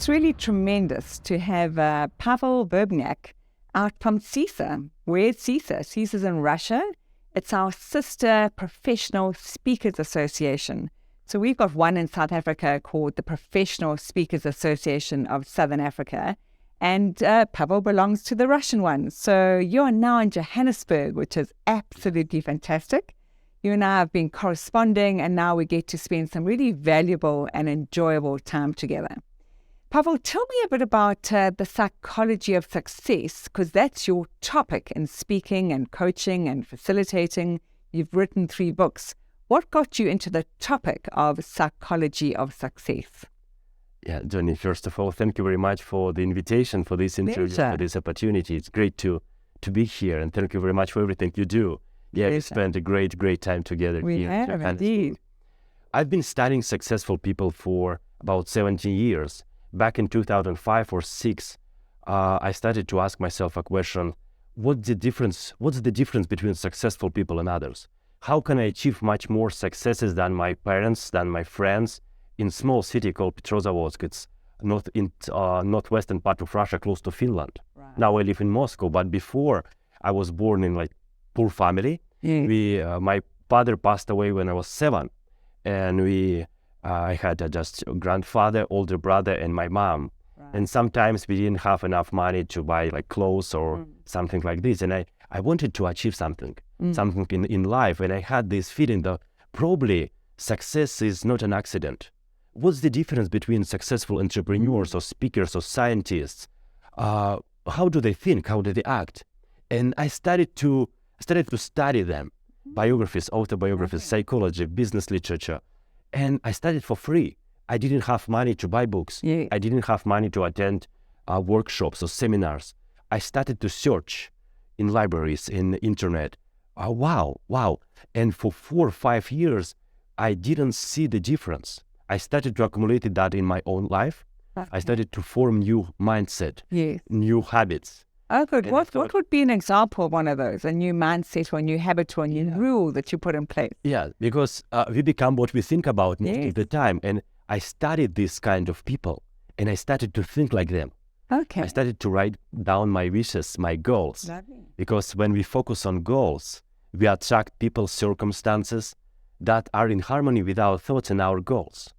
it's really tremendous to have Pavel Verbynak out from CISA. Where's CISA? CISA's in Russia. It's our sister Professional Speakers Association. So we've got one in South Africa called the Professional Speakers Association of Southern Africa. And Pavel belongs to the Russian one. So you're now in Johannesburg, which is absolutely fantastic. You and I have been corresponding, and now we get to spend some really valuable and enjoyable time together. Pavel, tell me a bit about the psychology of success, because that's your topic in speaking and coaching and facilitating. You've written 3 books. What got you into the topic of psychology of success? Yeah, Joni, first of all, thank you very much for the invitation for this interview, for this opportunity. It's great to be here, and thank you very much for everything you do. Yeah, we spent a great time together we here. We have, indeed. I've been studying successful people for about 17 years. Back in 2005 or 6, I started to ask myself a question: what's the difference between successful people and others? How can I achieve much more successes than my parents, than my friends, in small city called Petrozavodsk? It's northwestern part of Russia, close to Finland. Right. Now I live in Moscow, but before I was born in poor family. My father passed away when I was 7, and I had just a grandfather, older brother, and my mom. Right. And sometimes we didn't have enough money to buy clothes or something like this. And I wanted to achieve something in life. And I had this feeling that probably success is not an accident. What's the difference between successful entrepreneurs or speakers or scientists? How do they think? How do they act? And I started to study them, biographies, autobiographies, psychology, business literature. And I studied for free. I didn't have money to buy books. Yeah. I didn't have money to attend workshops or seminars. I started to search in libraries, in the internet. Wow. And for 4 or 5 years, I didn't see the difference. I started to accumulate that in my own life. Okay. I started to form new mindset, new habits. Oh, good. What would be an example of one of those? A new mindset or a new habit or a new rule that you put in place? Yeah, because we become what we think about most of the time. And I studied this kind of people, and I started to think like them. Okay. I started to write down my wishes, my goals. Lovely. Because when we focus on goals, we attract people, circumstances that are in harmony with our thoughts and our goals.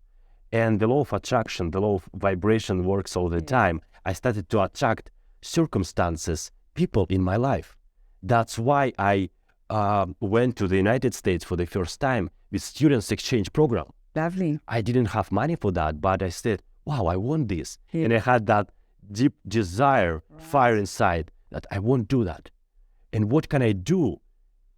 And the law of attraction, the law of vibration works all the time. I started to attract circumstances, people in my life. That's why I went to the United States for the first time with students exchange program. Lovely. I didn't have money for that, but I said, wow, I want this. Yeah. And I had that deep desire, fire inside that I won't do that. And what can I do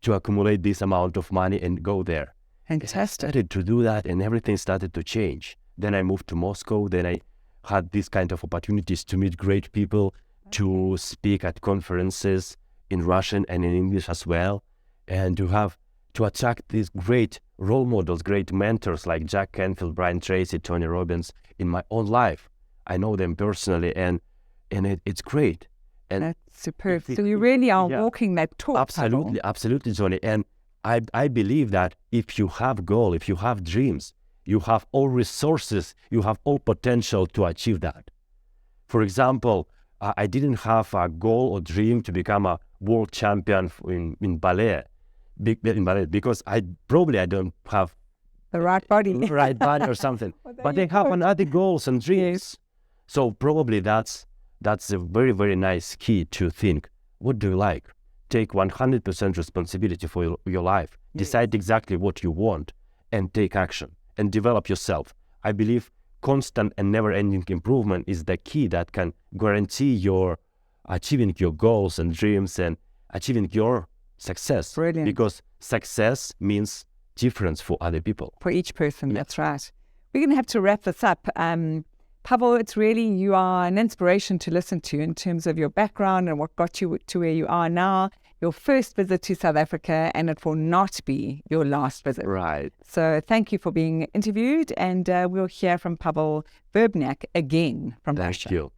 to accumulate this amount of money and go there? Fantastic. I started to do that, and everything started to change. Then I moved to Moscow. Then I had these kind of opportunities to meet great people, to speak at conferences in Russian and in English as well, and to attract these great role models, great mentors like Jack Canfield, Brian Tracy, Tony Robbins in my own life. I know them personally, and it's great. And that's superb. So you really are walking that talk. Absolutely, Joni. And I believe that if you have goal, if you have dreams, you have all resources, you have all potential to achieve that. For example, I didn't have a goal or dream to become a world champion in ballet, because I don't have the right body, or something. But I have other goals and dreams. Yes. So probably that's a very, very nice key to think. What do you like? Take 100% responsibility for your life. Yes. Decide exactly what you want and take action and develop yourself. I believe constant and never-ending improvement is the key that can guarantee your achieving your goals and dreams and achieving your success. Brilliant. Because success means difference for other people. For each person, that's right. We're going to have to wrap this up. Pavel, you are an inspiration to listen to in terms of your background and what got you to where you are now. Your first visit to South Africa, and it will not be your last visit. Right. So thank you for being interviewed, and we'll hear from Pavel Verbynak again from Russia. Thank you.